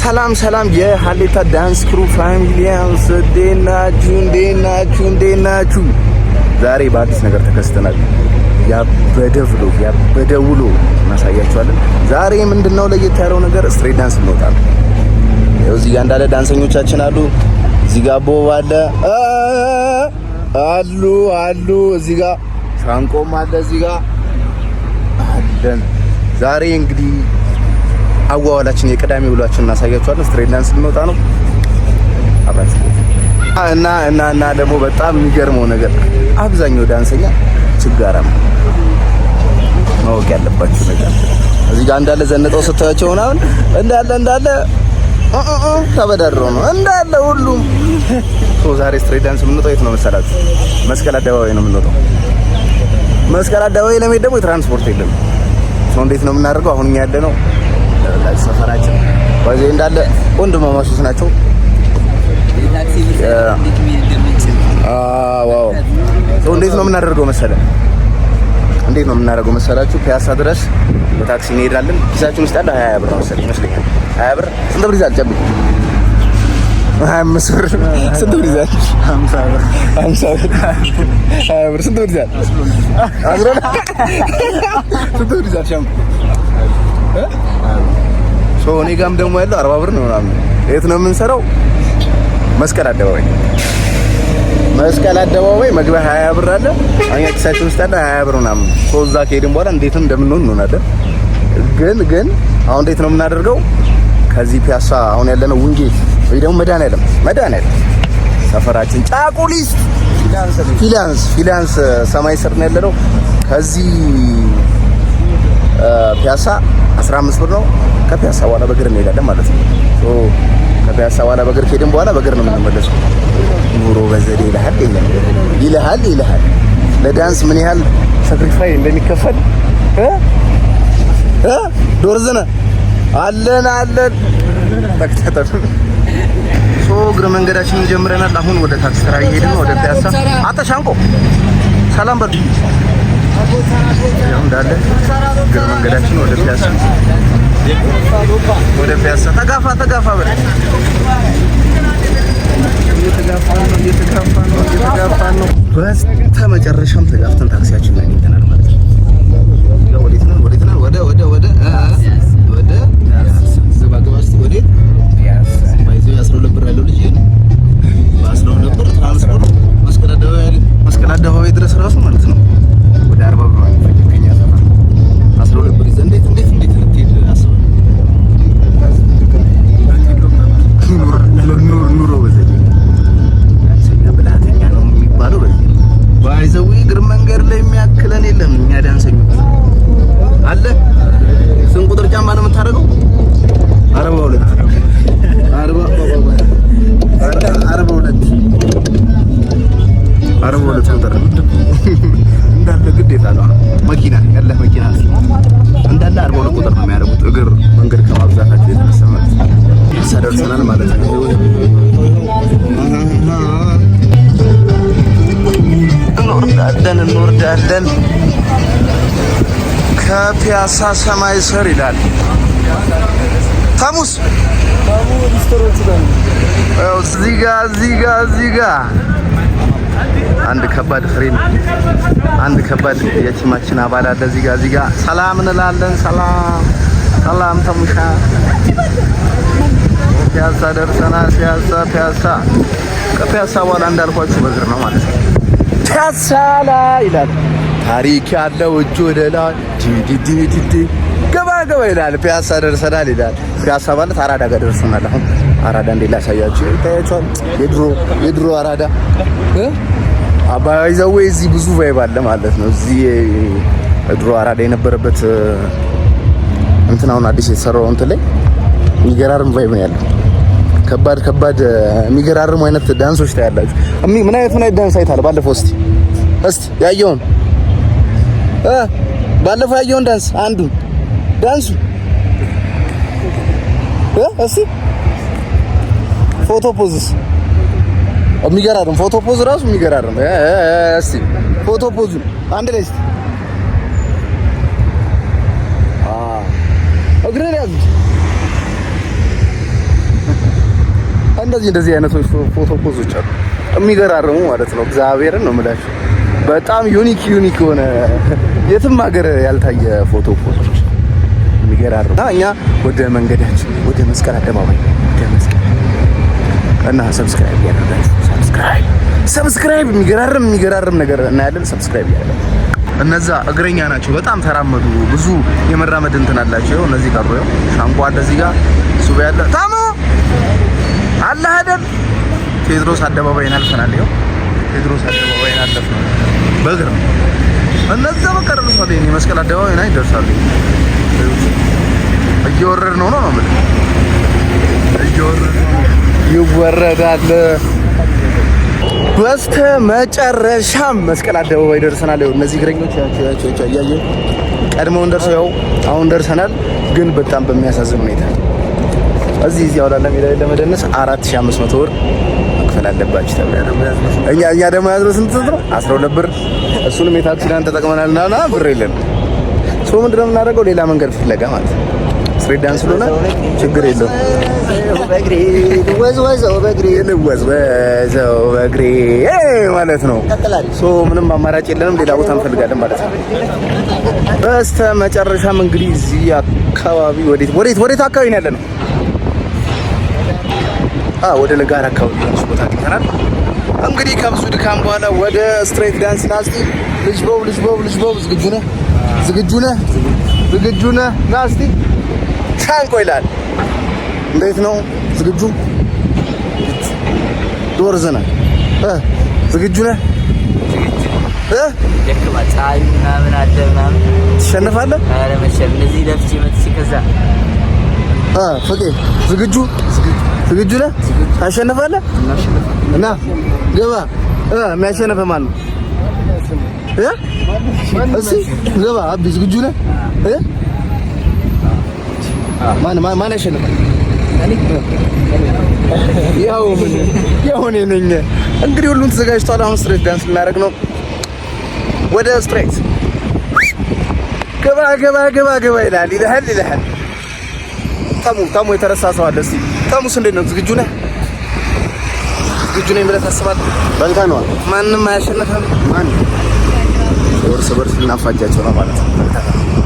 ሰላም ሰላም የሀሌታ ዳንስ ክሩ ፋሚሊያንስ እንዴት ናችሁ? ዛሬ በአዲስ ነገር ተከስተናል። ያበደ vlog ያበደ ውሎ እናሳያችኋለን። ዛሬ ምንድነው ለየት ያለው ነገር ስትሬት ዳንስ እንወጣለን። ያው እዚህ ጋር እንዳለ ዳንሰኞቻችን አሉ። እዚህ ጋር ቦብ አለ አሉ እዚህ ጋር ሻንቆም አለ እዚህ ጋር አለን። ዛሬ እንግዲህ አዋዋላችን የቅዳሜ ውሏችን እናሳያችኋለን። ስትሬት ዳንስ ልንወጣ ነው። አብራችሁ እና ደግሞ በጣም የሚገርመው ነገር አብዛኛው ዳንሰኛ ችጋራም ማወቅ ያለባችሁ ነገር እዚህ ጋር እንዳለ ዘንጠው ስታያቸው ምናምን እንዳለ ተበዳድረው ነው እንዳለ ሁሉም። ዛሬ ስትሬት ዳንስ የምንወጣው የት ነው መሰላችሁ? መስቀል አደባባይ ነው የምንወጣው። መስቀል አደባባይ ለመሄድ ደግሞ ትራንስፖርት የለም። እንዴት ነው የምናደርገው? አሁን እኛ ያለ ነው ሰፈራችን ወይዘይ እንዳለ ወንድማማቾች ናቸው። ዋው እንዴት ነው የምናደርገው መሰላችሁ? ፒያሳ ድረስ በታክሲ እንሄዳለን። ኪሳችን ውስጥ ያለ 20 ብር ነው መሰለኝ ይመስለኛል። 20 ብር ስንት ብር ይዛል? ጨብጥ 25 ብር ስንት ብር ይዛል? 50 ብር 20 ብር ስንት ብር ይዛል? ስንት ብር ይዛል? ሻም እኔ ጋርም ደግሞ ያለው 40 ብር ነው ምናምን። የት ነው የምንሰራው? መስቀል አደባባይ መግቢያ 20 ብር አለ። እኛ ኪሳችን ውስጥ ያለ 20 ብር ምናምን። እዛ ከሄድን በኋላ እንዴት እንደምንሆን እንሆናለን። ግን አሁን እንዴት ነው የምናደርገው? ከዚህ ፒያሳ አሁን ያለነው ውንጌት ወይ ደግሞ መድኃኒዓለም ሰፈራችን ጫቁሊስ ፊላንስ ሰማይ ስር ነው ያለነው። ከዚህ ፒያሳ 15 ብር ነው። ከፒያሳ በኋላ በእግር እንሄዳለን ማለት ነው። ከፒያሳ በኋላ በእግር ከሄድን በኋላ በእግር ነው የምንመለሰው። ኑሮ በዘዴ ይልሃል። ለዳንስ ምን ያህል ሳክሪፋይ እንደሚከፈል ዶርዘነ አለን ተከታተሉ። እግረ መንገዳችንን ጀምረናል። አሁን ወደ ታክሲ ተራ እየሄድን ነው። ወደ ፒያሳ አተሻንቆ ሰላም በሉ እንዳለ እግረ መንገዳችን ወደ ፒያሳ ተጋፋ በል እየተጋፋን ነው። በስተመጨረሻም ተጋፍተን ታክሲያችን ላይ አግኝተናል ማለት ነው። ወዴት ነን? ወደ ባይዞ 12 ብር ያለው ልጅ በ12 ብር ትራንስፖርት መስቀል አደባባይ ድረስ ራሱ ማለት ነው ወደ 40 ብር ነው ከኛ ሰፈር 12 ብር ይዘን እንዴት ልትሄድ አስበው? ኑሮ በዚህ ብልሃተኛ ነው የሚባለው። በዚህ ባይዘው እግር መንገድ ላይ የሚያክለን የለም። እኛ ዳንሰኞች አለ። ስንት ቁጥር ጫማ ነው የምታደርገው? 42 ቁጥር እንዳለ ግዴታ ነው። መኪና እንዳለ 42 ቁጥር ነው የሚያደርጉት። እግር መንገድ ከማብዛታቸው የተነሳ ማለት ነው። ደርሰናል ማለት ነው። እንወርዳለን። ከፒያሳ ሰማይ ስር ይላል ታሙስ እዚህ ጋር አንድ ከባድ ፍሬም አንድ ከባድ የቲማችን አባል አለ። እዚህ ጋር ሰላም እንላለን። ሰላም ተሙሻ ፒያሳ ደርሰናል። ፒያሳ ከፒያሳ በኋላ እንዳልኳችሁ በእግር ነው ማለት ነው። ፒያሳ ላይ ይላል ታሪክ ያለው እጅ ወደ ላይ ገባ ይላል። ፒያሳ ደርሰናል ይላል። ፒያሳ ማለት አራዳ ጋር ደርሰናል። አሁን አራዳ እንዴት ላሳያችሁ? ታያችኋል። የድሮ አራዳ አባይዘው እዚህ ብዙ ቫይብ አለ ማለት ነው። እዚህ ድሮ አራዳ የነበረበት እንትናውን አዲስ የተሰራው እንትን ላይ የሚገራርም ቫይብ ነው ያለው። ከባድ የሚገራርሙ አይነት ዳንሶች ታያላችሁ። ምን አይነት ዳንስ አይታል? ባለፈው እስቲ ያየውን ባለፈው ያየውን ዳንስ አንዱን ዳንሱ እስቲ ፎቶ ፖዝስ የሚገራርም ፎቶ ፖዝ ራሱ የሚገራርም እስቲ ፎቶ ፖዙ አንድ ላይ እስቲ እግሬን ያዙት እንደዚህ አይነት ፎቶ ፖዞች አሉ የሚገራርሙ ማለት ነው። እግዚአብሔርን ነው የምላችሁ። በጣም ዩኒክ የሆነ የትም ሀገር ያልታየ ፎቶ ፖዞች የሚገራርሙ። እኛ ወደ መንገዳችን ወደ መስቀል አደባባይ እና ሰብስክራይብ ያደርጋችሁ ሰብስክራይብ የሚገራርም ነገር እናያለን። ሰብስክራይብ ያደርጋችሁ። እነዛ እግረኛ ናቸው። በጣም ተራመዱ። ብዙ የመራመድ እንትን አላቸው። እነዚህ ቀሩ። ሻንቆ አለ እዚህ ጋር ሱባ ያለ ታሞ አለ አይደል? ቴዎድሮስ አደባባይን አልፈናል። ይኸው ቴዎድሮስ አደባባይን አለፍን በእግር ነው። እነዛ በቃ ደርሷል። የኔ መስቀል አደባባይ ላይ ደርሳሉ። እየወረድ ነው ማለት እየወረድ ነው ይወረዳል። በስተ መጨረሻም መስቀል አደባባይ ደርሰናል። ይኸው እነዚህ እግረኞች ያቸው እያየ ቀድመውን ደርሰው ያው አሁን ደርሰናል። ግን በጣም በሚያሳዝን ሁኔታ እዚህ አውላላ ሜዳ ላይ ለመደነስ 4500 ብር መክፈል አለባችሁ ተብለናል። እኛ ደግሞ ያዝነው ስንት ነው? 12 ብር። እሱንም የታክሲዳን ተጠቅመናልና ብር የለም። ሰው ምንድነው የምናደርገው? ሌላ መንገድ ፍለጋ ማለት ነው። ስትሬት ዳንስ ስለሆነ ችግር የለውም። ወዝወዘው በእግሬ ማለት ነው። ሶ ምንም አማራጭ የለንም። ሌላ ቦታ እንፈልጋለን ማለት ነው። በስተ መጨረሻም እንግዲህ እዚህ አካባቢ ወዴት አካባቢ ነው ያለነው? ወደ ለጋራ አካባቢ ነው ቦታ አግኝተናል። እንግዲህ ከብዙ ድካም በኋላ ወደ ስትሬት ዳንስ ናስቲ ልጅ ቦብ ዝግጁ ነህ? ናስቲ ሻንቆ ይላል። እንዴት ነው? ዝግጁ ዶርዘና ዝግጁ ነህ? ትሸነፋለህ? ፍቄ ዝግጁ ነህ? ታሸንፋለህ? እና ገባ። የሚያሸንፈው ማን ነው? እስኪ ገባ። አቢ ዝግጁ ነህ? ማን ያሸንፋል? ያው እኔ ነኝ። እንግዲህ ሁሉም ተዘጋጅቷል። አሁን ስትሬት ዳንስ ልናደርግ ነው። ወደ ስትሬት ገባ ይልሃል። ታሙ የተረሳ ሰው አለ። እስኪ ታሙስ እንዴት ነው? ዝግጁ ነህ ብለህ ታስባለህ? በልታ ነው። ማንም አያሸንፍም። እርስ በርስ እናፋጃቸው ነው ማለት ነው።